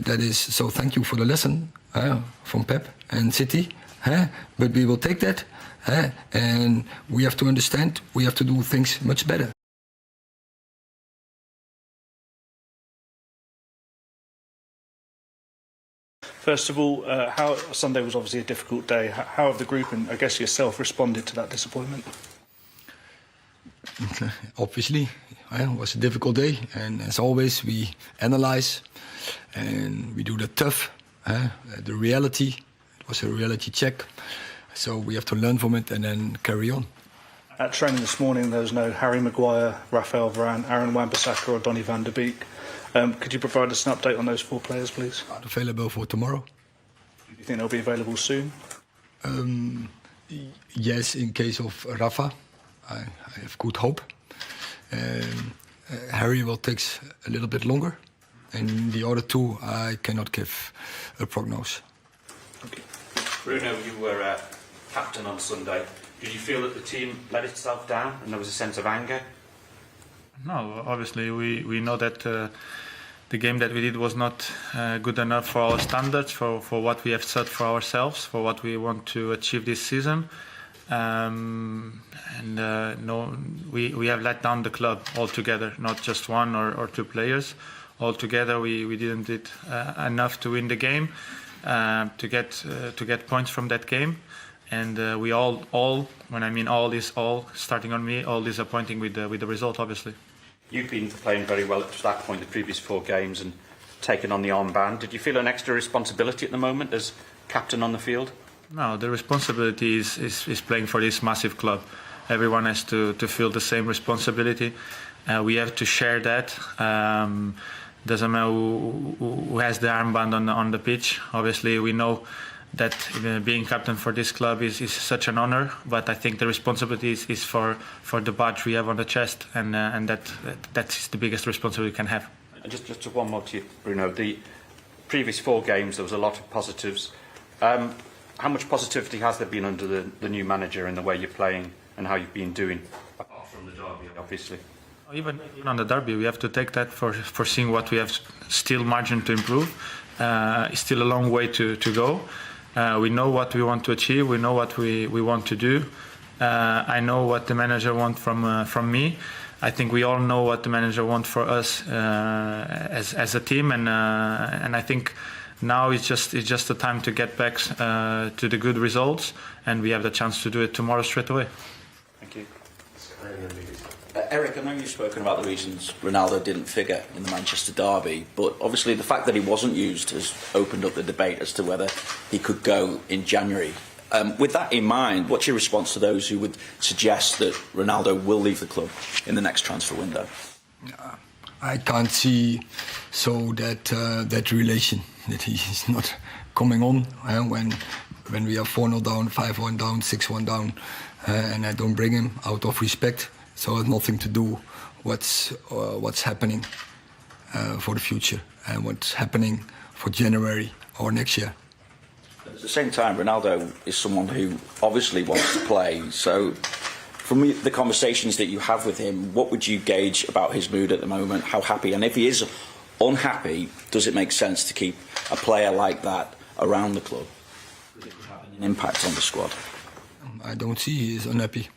That is, so thank you for the lesson from Pep and City. But we will take that, and we have to understand, we have to do things much better. First of all, how Sunday was obviously a difficult day. How have the group and I guess yourself responded to that disappointment? Obviously, it was a difficult day, and as always, we analyze and we do the tough, the reality. It was a reality check, so we have to learn from it and then carry on. At training this morning, there was no Harry Maguire, Raphael Varane, Aaron Wan-Bissaka or Donny van de Beek. Could you provide us an update on those 4 players, please? Not available for tomorrow. Do you think they'll be available soon? Yes, in case of Rafa, I have good hope. Harry will take a little bit longer, and the other 2 I cannot give a prognosis. Okay. Bruno, you were captain on Sunday. Did you feel that the team let itself down and there was a sense of anger? No, obviously we know that the game that we did was not good enough for our standards, for what we have set for ourselves, for what we want to achieve this season. No, we have let down the club altogether, not just 1 or 2 players. Altogether, we didn't do enough to win the game, to get points from that game. And we all, when I mean all, is all, starting on me, all disappointing with the result, obviously. You've been playing very well up to that point, the previous 4 games, and taken on the armband. Did you feel an extra responsibility at the moment as captain on the field? No, the responsibility is playing for this massive club. Everyone has to feel the same responsibility. We have to share that. Doesn't matter who has the armband on the pitch. Obviously, we know that being captain for this club is such an honor, but I think the responsibility is for the badge we have on the chest, and that's the biggest responsibility we can have. And just one more to you, Bruno. The previous 4 games, there was a lot of positives. How much positivity has there been under the new manager in the way you're playing and how you've been doing, apart from the derby, obviously? Even on the derby, we have to take that for seeing what we have still margin to improve. It's still a long way to go. We know what we want to achieve. We know what we want to do. I know what the manager wants from me. I think we all know what the manager wants for us as a team, and I think now it's just the time to get back to the good results, and we have the chance to do it tomorrow straight away. Thank you. Eric, I know you've spoken about the reasons Ronaldo didn't figure in the Manchester derby, but obviously the fact that he wasn't used has opened up the debate as to whether he could go in January. With that in mind, what's your response to those who would suggest that Ronaldo will leave the club in the next transfer window? I can't see that relation, that he's not coming on when we are 4-0 down, 5-1 down, 6-1 down, and I don't bring him out of respect. So it has nothing to do what's happening for the future and what's happening for January or next year. At the same time, Ronaldo is someone who obviously wants to play. So from the conversations that you have with him, what would you gauge about his mood at the moment? How happy? And if he is unhappy, does it make sense to keep a player like that around the club? Does it have an impact on the squad? I don't see he is unhappy.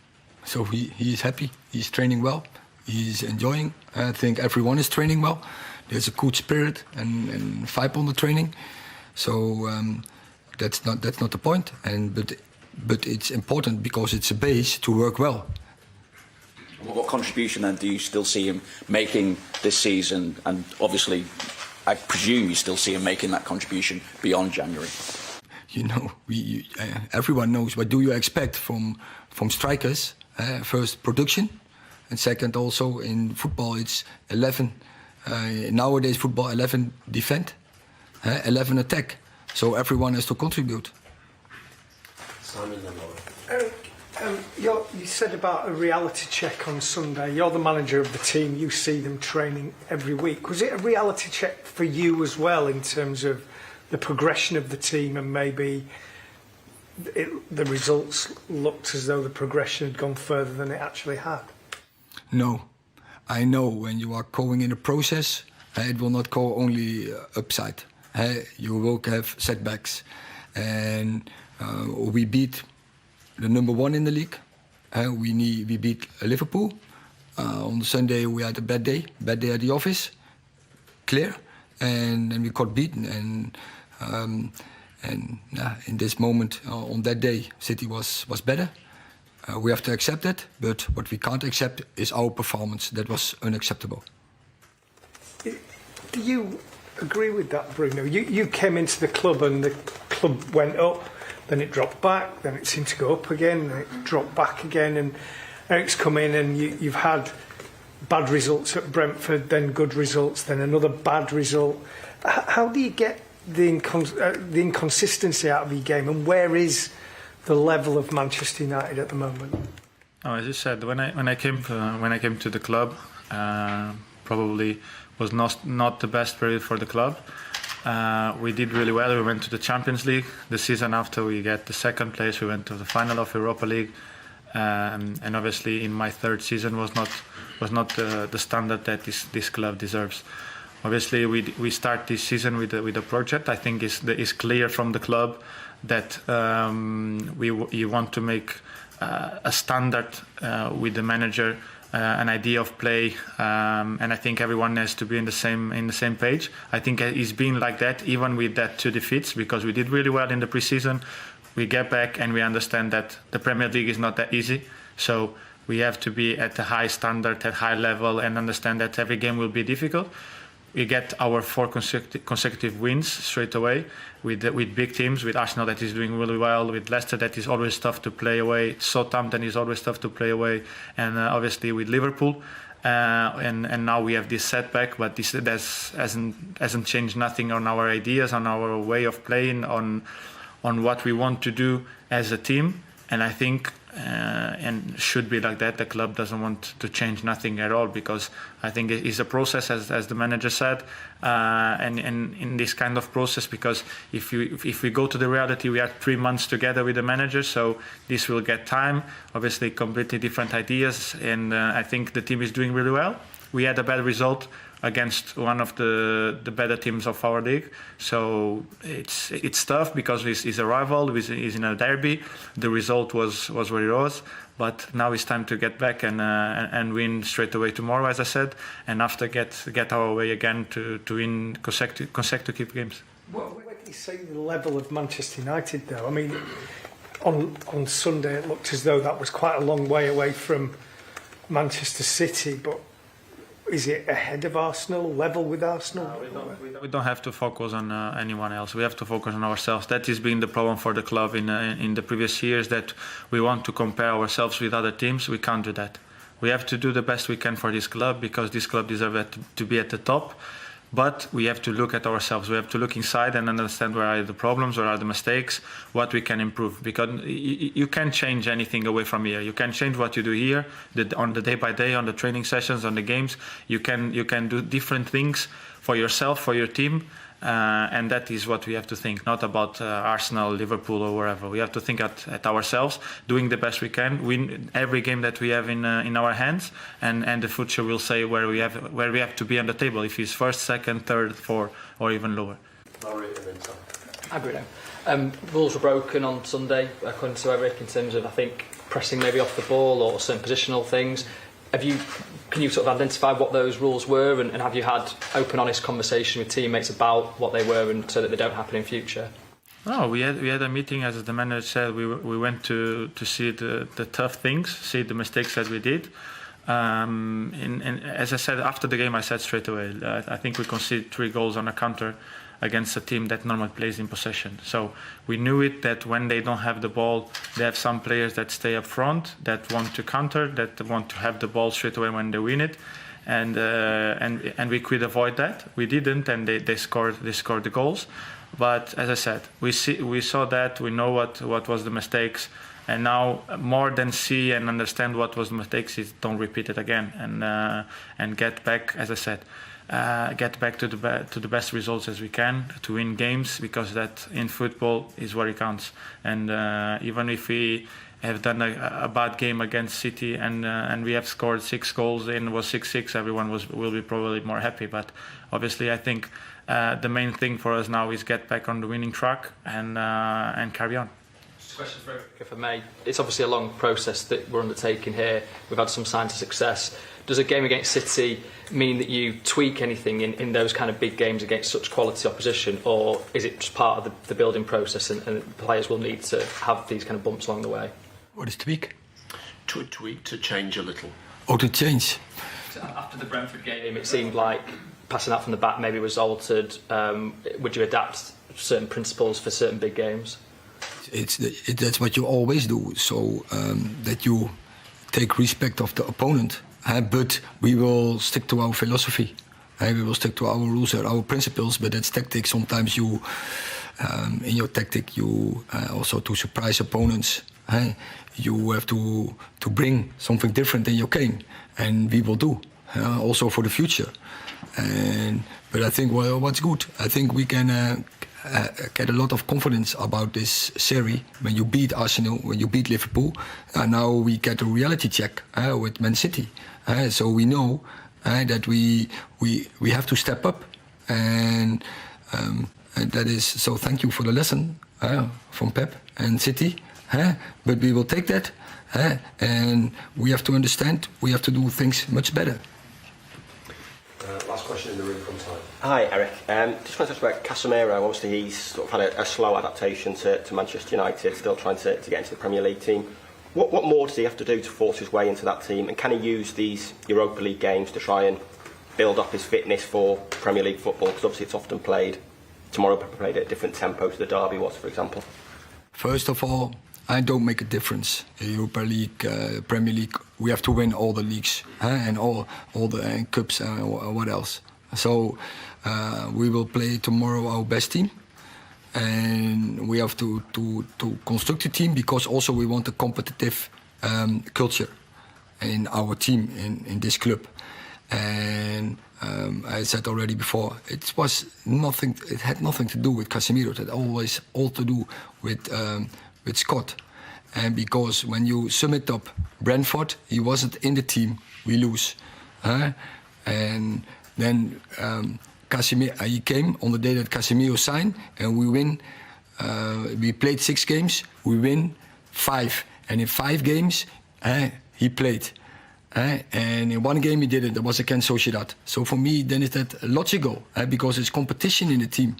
So he is happy, he's training well, he's enjoying. I think everyone is training well. There's a good spirit and vibe on the training. So that's not the point. But it's important because it's a base to work well. What contribution then do you still see him making this season? And obviously, I presume you still see him making that contribution beyond January. You know, everyone knows what do you expect from strikers. First, production, and second, also in football, it's 11. Nowadays, football 11 defend, 11 attack. So everyone has to contribute. Eric, you said about a reality check on Sunday. You're the manager of the team. You see them training every week. Was it a reality check for you as well in terms of the progression of the team and maybe the results looked as though the progression had gone further than it actually had? No. I know when you are going in a process, it will not go only upside. You will have setbacks. And we beat the number 1 in the league. We beat Liverpool. On Sunday we had a bad day at the office, clear, and we got beaten. And in this moment, on that day, City was better. We have to accept it, but what we can't accept is our performance. That was unacceptable. Do you agree with that, Bruno? You came into the club and the club went up, then it dropped back, then it seemed to go up again, then it dropped back again, and Eric's come in and you've had bad results at Brentford, then good results, then another bad result. How do you get the inconsistency out of your game, and where is the level of Manchester United at the moment? Oh, as you said, when I came to the club, probably was not the best period for the club. We did really well. We went to the Champions League. The season after we get the 2nd place, we went to the final of Europa League. And obviously, in my 3rd season was not the standard that this club deserves. Obviously, we start this season with a project. I think is clear from the club that you want to make a standard with the manager, an idea of play, and I think everyone has to be in the same page. I think it's been like that even with that 2 defeats, because we did really well in the pre-season. We get back and we understand that the Premier League is not that easy. So we have to be at a high standard, at high level, and understand that every game will be difficult. We get our 4 consecutive wins straight away with big teams, with Arsenal that is doing really well, with Leicester that is always tough to play away, Southampton is always tough to play away, and obviously with Liverpool. And now we have this setback, but this hasn't changed nothing on our ideas, on our way of playing, on what we want to do as a team. And I think and should be like that. The club doesn't want to change nothing at all, because I think it is a process, as the manager said, and in this kind of process, because if we go to the reality, we are 3 months together with the manager, so this will get time. Obviously, completely different ideas, and I think the team is doing really well. We had a bad result against one of the better teams of our league, so it's tough because he's a rival, he's in a derby. The result was what it was, but now it's time to get back and win straight away tomorrow, as I said, and after get our way again to win consecutive games. When you say the level of Manchester United, though, I mean, on Sunday it looked as though that was quite a long way away from Manchester City, but is it ahead of Arsenal, level with Arsenal? We don't have to focus on anyone else. We have to focus on ourselves. That has been the problem for the club in the previous years, that we want to compare ourselves with other teams. We can't do that. We have to do the best we can for this club, because this club deserves to be at the top. But we have to look at ourselves. We have to look inside and understand where are the problems, where are the mistakes, what we can improve. Because you can't change anything away from here. You can change what you do here, on the day by day, on the training sessions, on the games. You can do different things for yourself, for your team. And that is what we have to think, not about Arsenal, Liverpool, or wherever. We have to think at ourselves, doing the best we can, win every game that we have in our hands, and the future will say where we have to be on the table, if it's first, second, third, fourth, or even lower. Hi, Bruno. Rules were broken on Sunday, according to Eric, in terms of, I think, pressing maybe off the ball or certain positional things. Can you sort of identify what those rules were, and have you had open, honest conversation with teammates about what they were, and so that they don't happen in future? No, we had a meeting, as the manager said. We went to see the tough things, see the mistakes that we did. And as I said after the game, I said straight away, I think we conceded 3 goals on a counter against a team that normally plays in possession. So we knew it, that when they don't have the ball, they have some players that stay up front, that want to counter, that want to have the ball straight away when they win it, and we could avoid that. We didn't, and they scored the goals. But as I said, we saw that, we know what was the mistakes, and now more than see and understand what was the mistakes is don't repeat it again, and get back, as I said. Get back to the best results as we can, to win games, because that in football is where it counts. And even if we have done a bad game against City and we have scored 6 goals and it was 6-6, everyone will be probably more happy. But obviously, I think The main thing for us now is get back on the winning track and carry on. Just a question for Eric, if I may. It's obviously a long process that we're undertaking here. We've had some signs of success. Does a game against City mean that you tweak anything in those kind of big games against such quality opposition, or is it just part of the building process and players will need to have these kind of bumps along the way? What is tweak? To tweak, to change a little. Oh, to change. So after the Brentford game, it seemed like passing out from the back maybe was altered. Would you adapt certain principles for certain big games? That's what you always do, so that you take respect of the opponent. But we will stick to our philosophy. We will stick to our rules and our principles. But that's tactics. Sometimes you, in your tactic, you also to surprise opponents. You have to bring something different in your game, and we will do also for the future. But I think what's good, I think we can get a lot of confidence about this series. When you beat Arsenal, when you beat Liverpool, now we get a reality check with Man City. So we know that we have to step up, and that is so. Thank you for the lesson from Pep and City. But we will take that, and we have to understand. We have to do things much better. Last question in the room from time. Hi, Eric. Just want to talk about Casemiro. Obviously, he's sort of had a slow adaptation to Manchester United, still trying to get into the Premier League team. What more does he have to do to force his way into that team? And can he use these Europa League games to try and build up his fitness for Premier League football? Because obviously it's often played, tomorrow played at a different tempo to the derby was, for example. First of all, I don't make a difference. Europa League, Premier League, we have to win all the leagues and all the cups and what else. So we will play tomorrow our best team, and we have to construct a team, because also we want a competitive culture in our team, in this club. And I said already before, it had nothing to do with Casemiro. It had always all to do with Scott. And because when you sum it up, Brentford, he wasn't in the team, we lose. And then Casemiro, he came on the day that Casemiro signed, and we win. We played 6 games, we win 5. And in 5 games, he played. And in 1 game he didn't. That was against Sociedad. So for me, then is that logical, because it's competition in the team.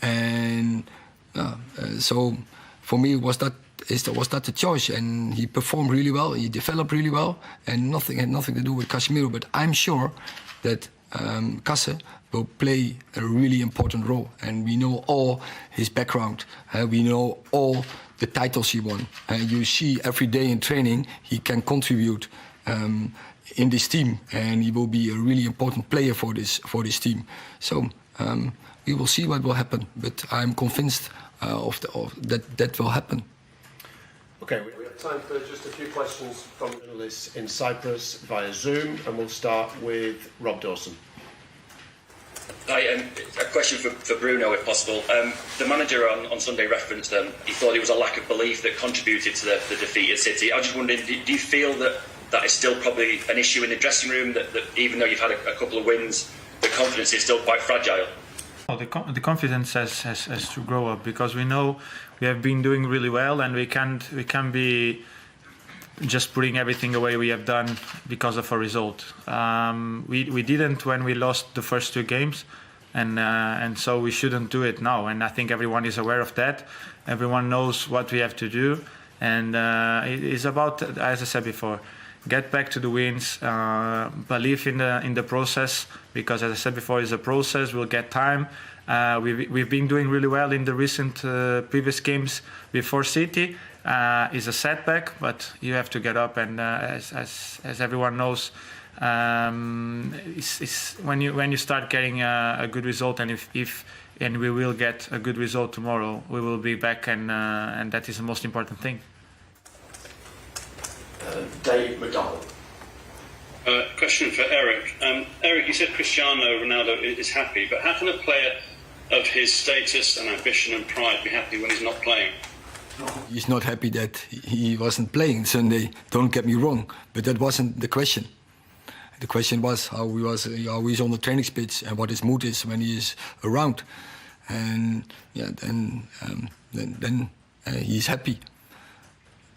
And so for me, was that the choice? And he performed really well. He developed really well, and had nothing to do with Casemiro. But I'm sure that Casse will play a really important role, and we know all his background. We know all the titles he won. You see every day in training he can contribute in this team, and he will be a really important player for this team. So we will see what will happen, but I'm convinced that will happen. Okay, we have time for just a few questions from journalists in Cyprus via Zoom, and we'll start with Rob Dawson. Hi, a question for Bruno, if possible. The manager on Sunday referenced he thought it was a lack of belief that contributed to the defeat at City. I was just wondering, do you feel that is still probably an issue in the dressing room, that even though you've had a couple of wins, the confidence is still quite fragile? Well, the confidence has to grow up, because we know we have been doing really well, and we can't be just putting everything away we have done because of a result. We didn't when we lost the first 2 games, and so we shouldn't do it now. And I think everyone is aware of that. Everyone knows what we have to do, and it is about, as I said before, get back to the wins, believe in the process, because as I said before, it's a process. We'll get time. We've been doing really well in the recent previous games before City. Is a setback, but you have to get up, and as everyone knows, it's when you start getting a good result, and if we will get a good result tomorrow, we will be back, and that is the most important thing. Dave McDonald. Question for Eric. Eric, you said Cristiano Ronaldo is happy, but how can a player of his status and ambition and pride be happy when he's not playing? He's not happy that he wasn't playing Sunday, don't get me wrong, but that wasn't the question. The question was how he's on the training pitch and what his mood is when he is around. And yeah, then he's happy.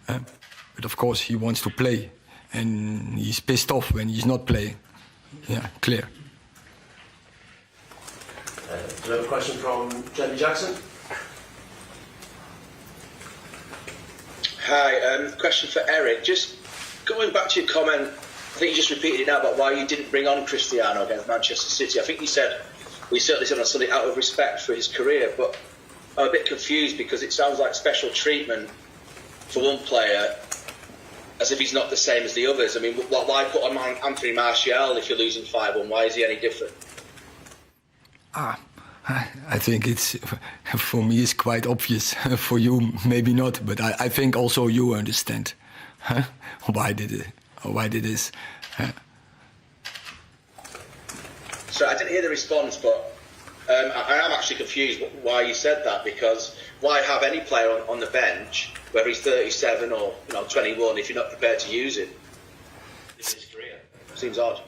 But of course he wants to play, and he's pissed off when he's not playing. Yeah, clear. Do we have a question from Jamie Jackson? Hi, question for Eric. Just going back to your comment, I think you just repeated it now about why you didn't bring on Cristiano against Manchester City. I think you said, we certainly said on Sunday, out of respect for his career, but I'm a bit confused because it sounds like special treatment for one player as if he's not the same as the others. I mean, why put on Anthony Martial if you're losing 5-1? Why is he any different? I think it's, for me, it's quite obvious. For you, maybe not, but I think also you understand why did this. So I didn't hear the response, but I am actually confused why you said that, because why have any player on the bench, whether he's 37 or 21, if you're not prepared to use him in his career? Seems odd.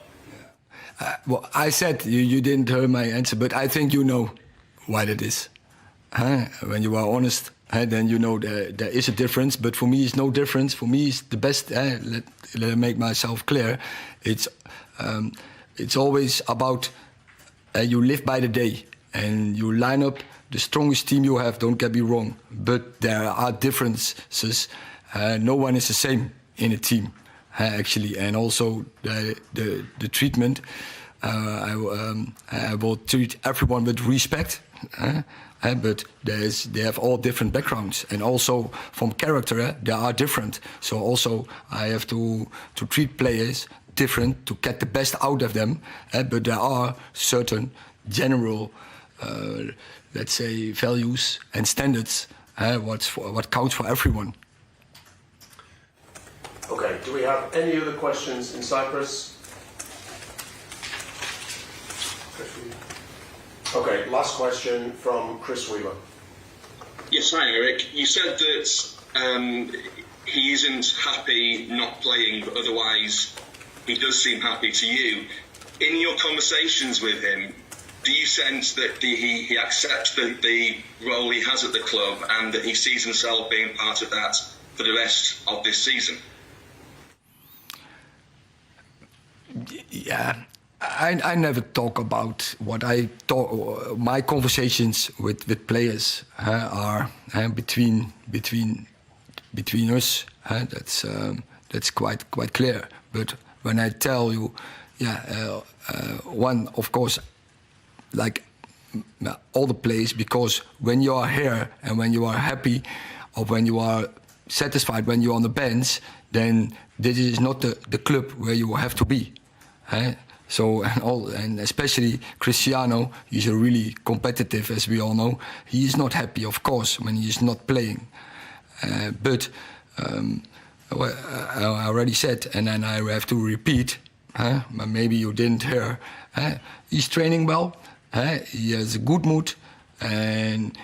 Well, I said you didn't hear my answer, but I think you know why that is. When you are honest, then you know there is a difference. But for me, it's no difference. For me, it's the best. Let me make myself clear. It's always about you live by the day and you line up the strongest team you have. Don't get me wrong, but there are differences. No one is the same in a team. Actually, and also the treatment. I will treat everyone with respect, but they have all different backgrounds, and also from character they are different. So also I have to treat players different to get the best out of them. But there are certain general, let's say, values and standards. What counts for everyone. Okay, do we have any other questions in Cyprus? Okay, last question from Chris Wheeler. Yes, hi Eric. You said that he isn't happy not playing, but otherwise he does seem happy to you. In your conversations with him, do you sense that he accepts the role he has at the club and that he sees himself being part of that for the rest of this season? Yeah, I never talk about what I talk. My conversations with players are between us. That's quite clear. But when I tell you, one of course, like all the players, because when you are here and when you are happy, or when you are satisfied when you're on the bench, then this is not the club where you have to be. So and especially Cristiano, he's a really competitive, as we all know. He is not happy, of course, when he is not playing. But I already said, and then I have to repeat. Maybe you didn't hear. He's training well. He has a good mood, and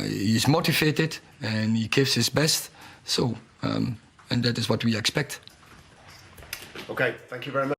he's motivated, and he gives his best. So, and that is what we expect. Okay, thank you very much.